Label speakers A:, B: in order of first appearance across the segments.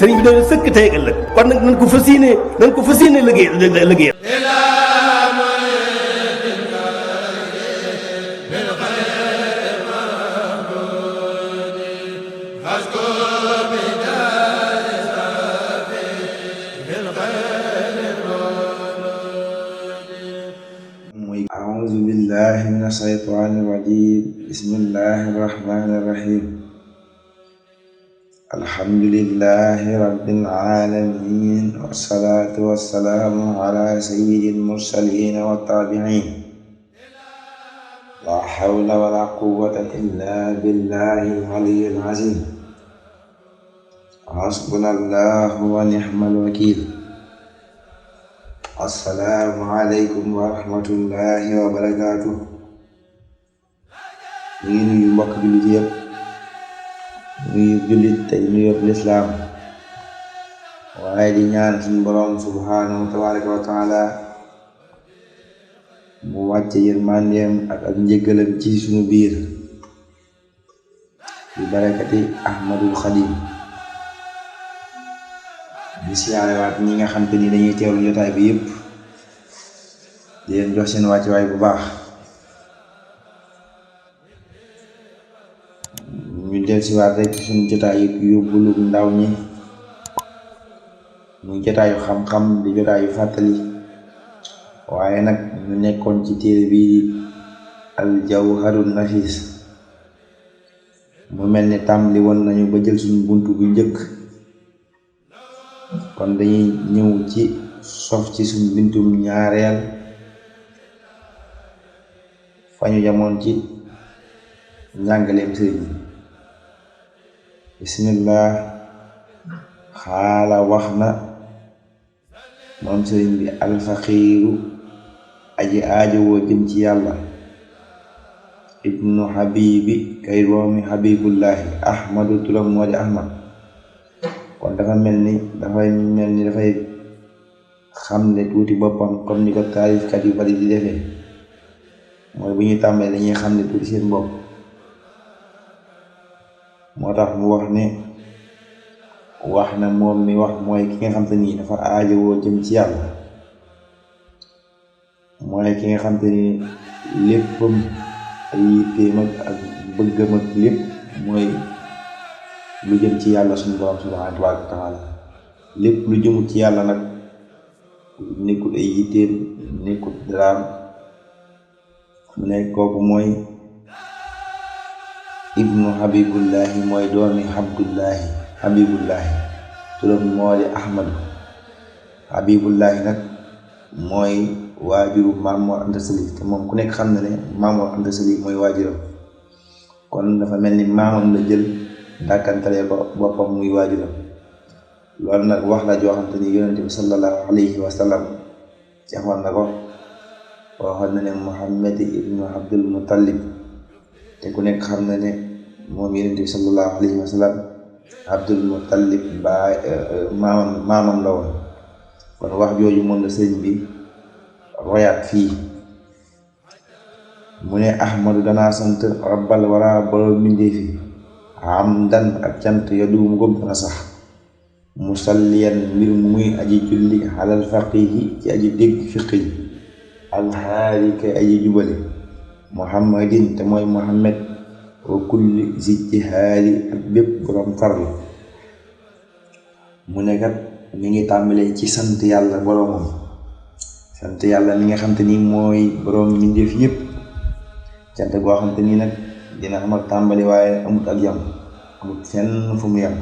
A: sëriñ bi doon sëkk tey ëllëg kon nag nañ ko fas yéene liggéey
B: أعوذ بالله من الشيطان الرجيم بسم الله الرحمن الرحيم الحمد لله رب العالمين والصلاة والسلام على سيد المرسلين والتابعين لا حول ولا قوة إلا بالله العلي العظيم حسبنا الله ونعم الوكيل assalaamu aleykum wa rahmatullahi wa barakaatuh. ñu ngi nuyu mbokk jullit yëpp nuyu jullit tey nuyu lislaam waaye di ñaan suñu boroom subhaanahu tabaraka wa taala mu wàcce yërmandeem ak njëggalam ci suñu biir bi barakati ahmadul xadim. di siyaare waat ñi nga xam te ni dañuy teewlu jotaay bi yëpp di leen jox seen wàccuwaay bu baax. ñu del siwaat rek suñu jotaay yóbbulu ndaw ñi muy jotaayu xam-xam di jotaayu fàttali waaye nag ñu nekkoon ci téere bi al jawharun nafis mu mel ni tàmbali woon nañu ba jël suñu buntu bu njëkk kon dañuy ñëw ci sof ci suñu bintum ñaareel fa ñu jamoon ci njàngaleem sëriñ bi. bismillah xaala wax na moom sëriñ bi alfaqiiru aji aajowoo jëm ci yàlla ibnu habibi kay doomi habibullahi ahmadu turam moo di ahmad. kon dafa mel ni dafay xamle tuuti boppam comme ni ko taarifkat yu bari di defee mooy bu ñuy tàmbalee dañuy xamle tuuti seen bopp. moo tax mu wax na moom mi wax mooy ki nga xam te ni dafa aajowoo jëm ci yàlla mooy ki nga xam te ni léppam ay yitteem ak bëggam ak lépp mooy lu jëm ci yàlla suñu borom subhanahu wa taala. lépp lu jëmut ci yàlla nag nekkul ay yitteem nekkul daraam. mu ne kooku mooy ibnu habibullahi mooy doomi abdullahi habibullahi turam moo di ahmadu. habibullahi nag mooy waajuru Maam Mor Anta Sali te moom ku nekk xam na ne Maam Mor Anta Sali mooy waajuram kon dafa mel ni maamam la jël dàkkantalee ko boppam muy waajuram. loolu nag wax la joo xam te ni yonente bi sallallahu alayhi wa sallam waxoon na ko waxoon na ne Muhammad ibnu Abdul Muttalib te ku nekk xam na ne moom yonente bi sallallahu alayhi wa sallam Abdul Muttalib baay maamam la woon. kon wax jooju moom la sëriñ bi royaat fii mu ne ahmadu danaa sant rabbal wara borom mbindeefi hamdan ak cant ya duum gom dana sax musalliyan mbir muy aji julli alal faqihi ci aji dégg fiqi alhaari kay aji jubale muhammadin te mooy muhammad wa kulli zijtihaadi ak bépp borom farlu. mu ne kat mi ngi tàmbalee ci sant yàlla boromam sant yàlla mi nga xam te ni mooy borom mbindeef yépp cant goo xam te ni nag dina am ak tàmbali waaye amut ak yam amut fenn fu mu yam.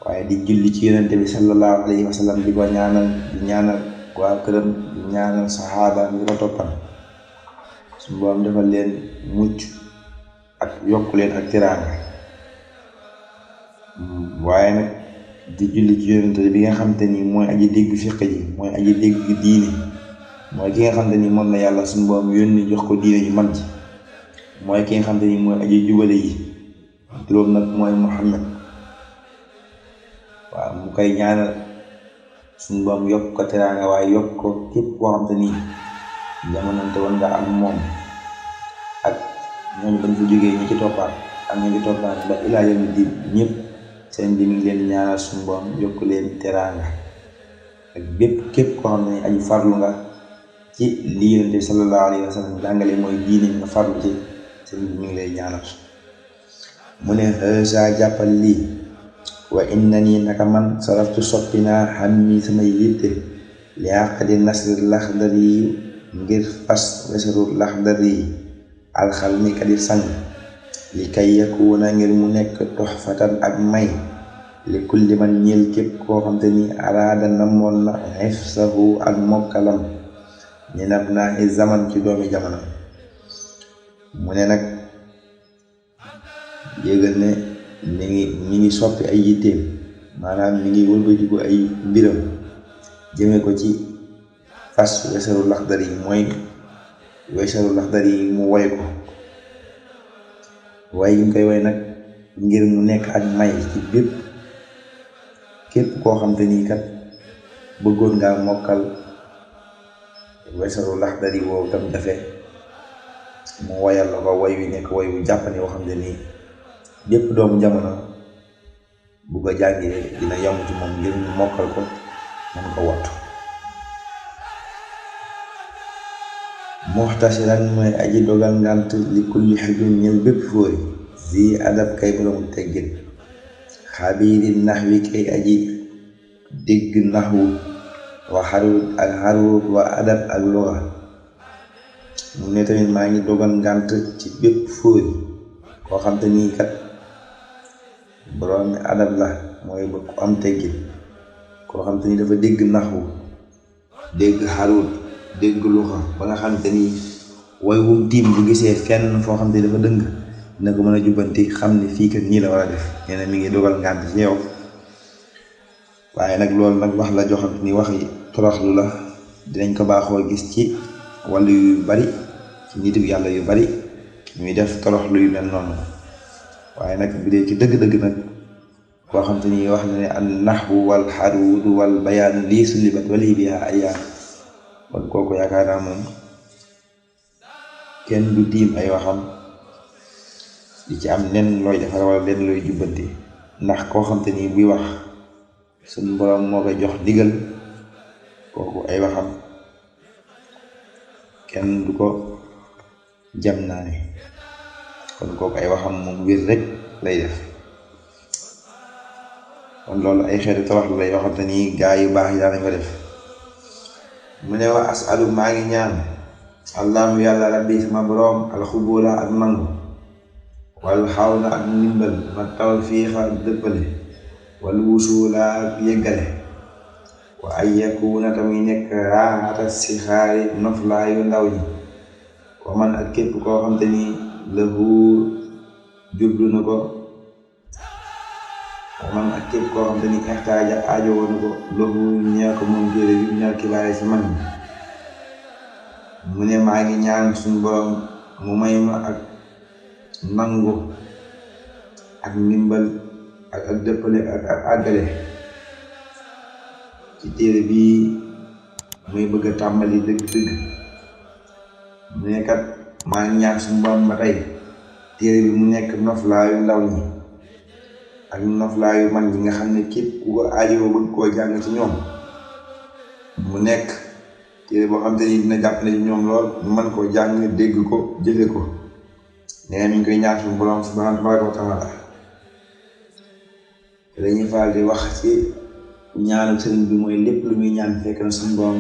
B: waaye di julli ci yonente bi sallallahu alayhi wa sallam di ko ñaanal di ñaanal waa këram di ñaanal saxaaba bi ko toppan suñu borom defal leen mucc ak yokku leen ak teraanga. waaye nag di julli ci yonente bi nga xam te ni mooy aji dégg fiq ji mooy aji dégg diine mooy ki nga xam te ni moom la yàlla suñu borom yónni jox ko diine ju mag ji mooy ki nga xam te ni mooy aji jubale yi turam nag mooy muhammad. waaw mu koy ñaanal suñu borom yokk ko teraanga waaye yokk ko képp koo xam te ni jamonante woon nga ak moom ak ñooñu bañ fa jógee ñi ci toppaat ak ñi ci toppaat ba ilaa yawmi diin ñëpp seen bi mi ngi leen ñaanal suñu borom yokk leen teraanga ak képp koo xam ne aji farlu nga ci li Yonent bi sallallahu alayhi wa sallam jàngale mooy diine nga farlu ci seen bi mi ngi lay ñaanal. mu ne sa jàppal lii wa inna nii naka man saraftu soppi naa xam ni samay yitte li àqdi nasri laxdari yi ngir fas wesaru laxdari yi alxalmi kadi sang li kay yakuuna ngir mu nekk toxfatan ak may li kulli man ñeel képp koo xam te ni araada namoon na xifsahu ak mokkalam ñenab naa i zaman ci doomi jamono. mu ne nag yégal ne mi ngi soppi ay yitteem, maanaam mi ngi wëlbatiku ay mbiram jëme ko ci fas wesaru laxdari yi, mooy wesaru laxdari yi mu woy ko waaye yi koy woy nag ngir mu nekk ak may ci képp koo xam te ni kat bëggoon ngaa mokkal wesaru laxdari woowu tam dafe mu woyal la ko woy wi nekk woy wu jàppane woo xam te ni bépp doomu jamono bu ko jàngee dina yomb ci moom ngir mu mokkal ko mën ko wattu. muxtasiran mooy aji dogal ngant li kulli xijum ñel bépp fóori zi adab kay borom teggin xabiiri naxwi kay aji dégg naxwu wa xarut ak xarut wa adab ak luga. mu ne tamit maa ngi dogal ngant ci bépp fóori koo xam te nii kat borom adab la, mooy ba ku am teggin, koo xam te ni dafa dégg naxwu dégg xarut dégg luxa ba nga xam te ni woy wum tiim bu gisee fenn foo xam te dafa dëng dina ko mën a jubbanti xam ne fii kat nii la war a def. nee na mi ngi dogal ngànt ci yow, waaye nag loolu nag wax la joxante ni wax yi toroxlu la, dinañ ko baaxoo gis ci wàllu yu bari ci nitu yàlla yu bari ñuy def toroxlu yu mel noonu. waaye nag bu dee ci dëgg-dëgg nag koo xam te ni wax na ne an naxwu wal xaruudu wal bayaanu lii sulibat wali biha ayaan, kon kooku yaakaar naa moom kenn du tiim ay waxam di ci am nen looy defar wala len looy jubbanti, ndax koo xam te ni buy wax suñu borom moo koy jox ndigal, kooku ay waxam kenn du ko jam naa ne, kon kooku ay waxam moom wér rek lay def. kon loolu ay xeetu tawax lay yoo xam te ni gaa yu baax yi daanañ ko def. mu ne wa asalu maa ngi ñaan allahu yàlla rabbi sama borom alxubula ak nangu wal xawla ak ndimbal ma tawfiixa ak dëppale wal wusula ak yëggale wa ay yakuna tamuy nekk raaxata si xaari noflaayu ndaw ñi wa man ak képp koo xam te ni lahu jublu na ko wa man ak képp koo xam te ni ixtaaja aajo woon ko lahu ñee ko moom téere bi ñal kibaare ci man mu ne maa ngi ñaan suñu borom mu may ma ak nangu ak ndimbal ak dëppale ak àggale ci téere bii muy bëgg a tàmbali dëgg-dëgg. mu ne kat maa ngi ñaan suñu borom ba tey téere bi mu nekk noflaayu ndaw ñi ak noflaayu mag ñi nga xam ne képp ku ko aajoo bëgg koo jàng ci ñoom mu nekk téere boo xam te ni dina jàppale ci ñoom lool ñu mën koo jàng dégg ko jëfe ko. nee mi ngi koy ñaan suñu borom subhanahu wa taala. dañuy faral di wax ci ñaanu sëriñ bi mooy lépp lu muy ñaan fekk na suñu borom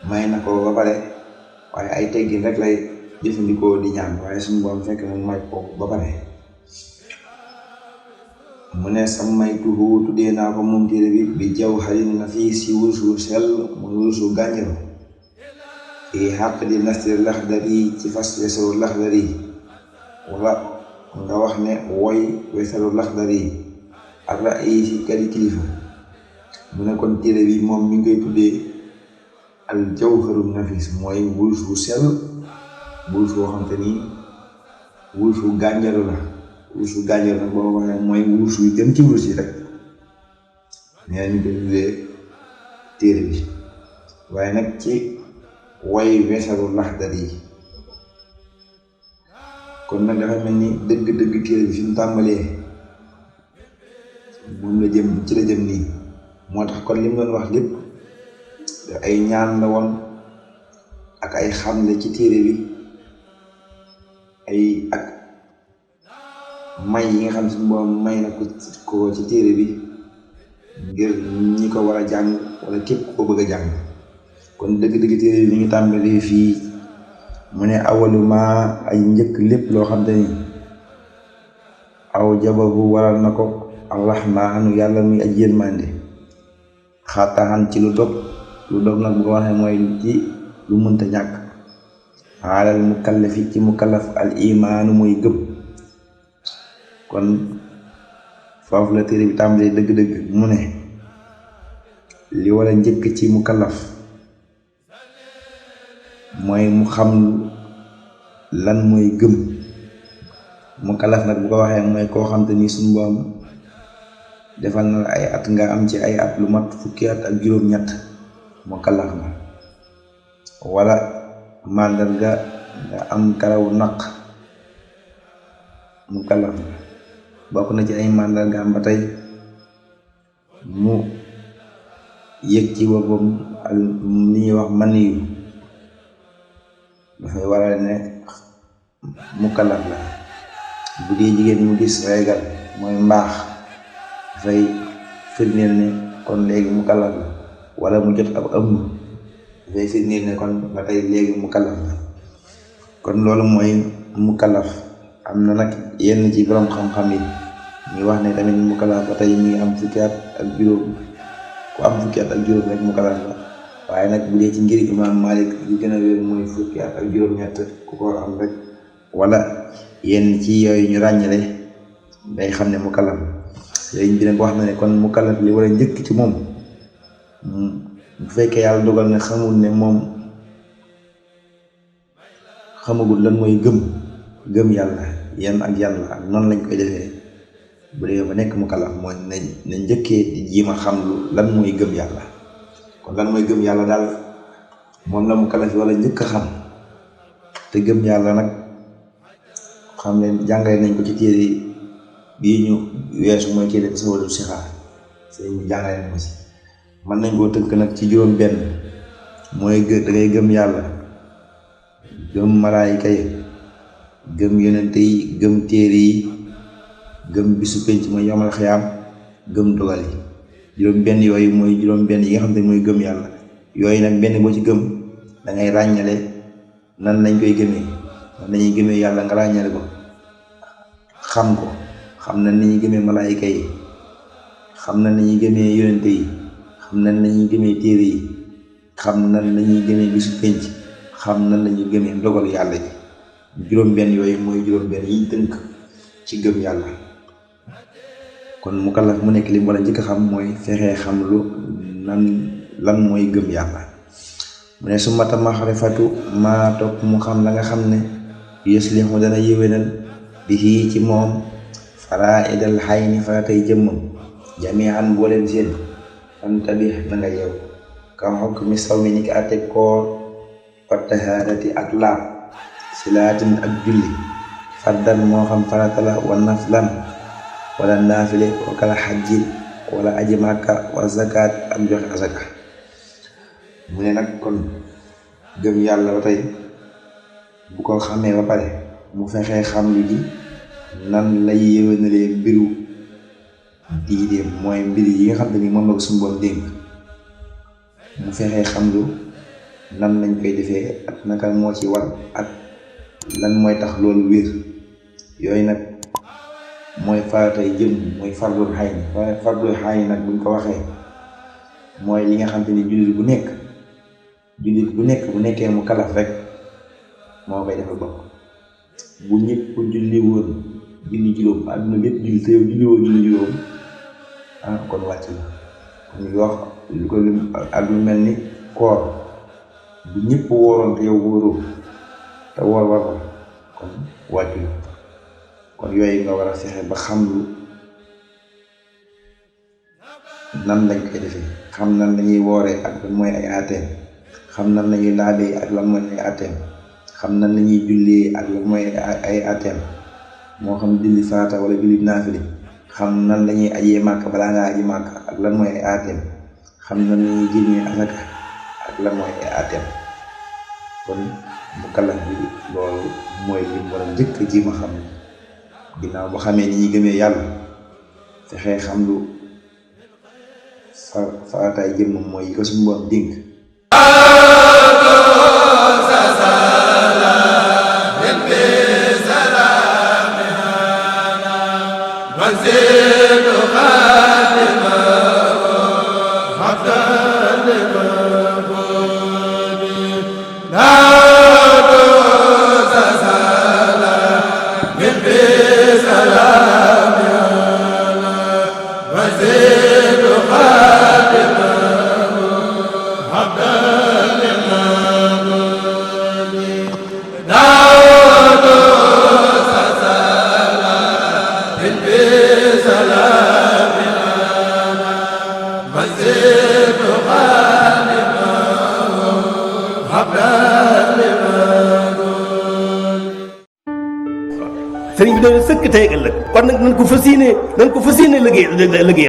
B: may na ko ba pare, waaye ay teggin rek lay jëfandikoo di ñaan, waaye suñu borom fekk na may ko ba pare. mu ne sammaytuhu tuddee naa ko moom téere bi jawharin nafiis si wurusu sell muy wurusu gànjaru fii xàq di nasri laxdari ci fas wesaru laxdari, wala nga wax ne woy wesaru laxdari ak ra'yi si kadi kilifa. mu ne kon téere bi moom mi ngi koy tuddee al jawharu nafiis, mooy wurusu sell, wurus boo xam te ni wurusu gànjaru la. wurusu gànjar nag boo waxee mooy wurus yu gën ci wurus yi rek. nee ñu ko tuddee téere bi, waaye nag ci woy wesaru laxdar yi. kon nag dafa mel ni dëgg-dëgg téere bi fi mu tàmbalee moom la jëm ci la jëm nii. moo tax kon li mu doon wax lépp ay ñaan la woon ak ay xamle ci téere bi ak may yi nga xam ne suñu borom may na ko ci téere bi ngir ñi ko war a jàng wala képp ko bëgg a jàng. kon dëgg-dëgg téere bi mi ngi tàmbalee fii mu ne awalu ma ay njëkk lépp loo xam te ni aw jababu waral na ko arrahmaanu yàlla muy aj yërmande xaataxan ci lu dog nag bu ko waxee mooy ci lu mënta ñàkk xaalal mukallafi ci mukallaf al imaanu mooy gëm. kon foofu la téere bi tàmbalee dëgg-dëgg mu ne li war a njëkk ci mukallaf mooy mu xam lan mooy gëm. mukallaf nag bu ko waxee mooy koo xam te ni suñu borom defal na ay at nga am ci ay at lu mat fukki at ak juróom-ñett mukallaf na. wala màndarga nga am karaw naq mukallaf na. bokk na ci ay màndarga am ba tey mu yëg ci boppam li ñuy wax maniyu dafay waral ne mukallaf la. bu dee jigéen mu gis reegal mooy mbaax dafay firndeel ne kon léegi mukallaf la. wala mu jot ab ëmb dafay firndeel ne kon ba tey léegi mukallaf la. kon loolu mooy mukallaf. am na nag yenn ci borom xam-xam yi ñu wax ne tamit mukallaf ba tey mi ngi am fukki at ak juróom. ku am fukki at ak juróom rek mukallaf la. waaye nag bu dee ci ngir Imaam Malik li gën a wér mooy fukki at ak juróom-ñett ku ko am rek wala yenn ci yooyu ñu ràññale day xam ne mukallaf léegi bi nag wax na ne kon mukallaf li war a njëkk ci moom bu fekkee yàlla dogal ne xamul ne moom xamagul lan mooy gëm yàlla yan ak yan la ak noonu lañ koy defee. bu dee ba nekk mukallaf mooy na njëkkee di jiima xam lan mooy gëm yàlla. kon lan mooy gëm yàlla daal moom la mukallaf wala njëkk a xam. te gëm yàlla nag xam leen jàngale nañ ko ci téere bii ñu weesu mooy téere tasawudu sixaar sëñ bi jàngale nañ ko si. mën nañ koo tënk nag ci juróom benn mooy da ngay gëm yàlla, gëm malaayika yi, gëm yonente yi, gëm téere yi, gëm bisu penc mooy yomal xiyaam, gëm dogal yi. juróom benn yooyu mooy juróom benn yi nga xam ne mooy gëm yàlla. yooyu nag benn boo ci gëm da ngay ràññale nan lañ koy gëmee. nan lañuy gëmee yàlla nga ràññale ko, xam ko, xam na ni ñuy gëmee malaayika yi, xam na ni ñuy gëmee yonente yi, xam na ni ñuy gëmee téere yi, xam nan lañuy gëmee bisu penc, xam nan lañuy gëmee ndogal yàlla ji. juróom benn yooyu mooy juróom benn yiñ tënk ci gëm yàlla. kon mukallaf mu nekk li mu war a njëkk a xam mooy fexee xam lu lan mooy gëm yàlla. mu ne su mata maxrifatu maa topp mu xam la nga xam ne yuslihu dana yéwénal bi ci moom faraidal xayni faratay jëmmam jamian booleen seen fantabih na nga yew ka xukmi sawmi ni ki ate koor wa tahaarati ak laab silaatin ak julli faddan moo xam farata la wa naflan wala naafile wa kala xajji wala aji màkka wa zakat ak joxe azaka. mu ne nag kon gëm yàlla ba tey bu ko xamee ba pare mu fexee xam lu ji nan lay yéwénalee mbiru diineem mooy mbir yi nga xam ne ni moom la ko suñu Boroom dénk. mu fexee xam lu nan lañ koy defee ak naka moo ci war ak lan mooy tax loolu wér. yooyu nag mooy faratay jëm mooy fardul xayni. fardul xayni nag buñ ko waxee mooy li nga xam te ni jullit bu nekk bu nekkee mu kalaf rek moo koy defal bopp. bu ñëpp julli woon julli juróom àdduna bépp julli te yow julli woon julli juróom kon wàcc la. kon ñu wax lu ko lim ak lu mel ni koor bu ñëpp wooroon te yow wóoroo te woor war ko kon wàcc la. kon yooyu nga war a fexe ba xam lu nan lañ koy defee, xam nan lañuy wooree ak lan mooy ay ateem, xam nan lañuy laabee ak lan mooy ay ateem, xam nan lañuy jullee ak lan mooy ay ateem, moo xam julli farata wala julli naafile, xam nan la ñuy ajee màkk balaa ngaa aji màkk ak lan mooy ay aateem xam nan la ñuy génnee asaka ak lan mooy ay aateem kon mu kallaf bi loolu mooy li mu war a njëkk a jéem a xam ginnaaw boo xamee ni ñuy gëmee yàlla fexee xam lu farataay jëm moom mooy yi ko suñu borom dénk
A: sëriñ bi doon sëkk tey ak ëllëg kon nag nañ ko fas yéene liggéey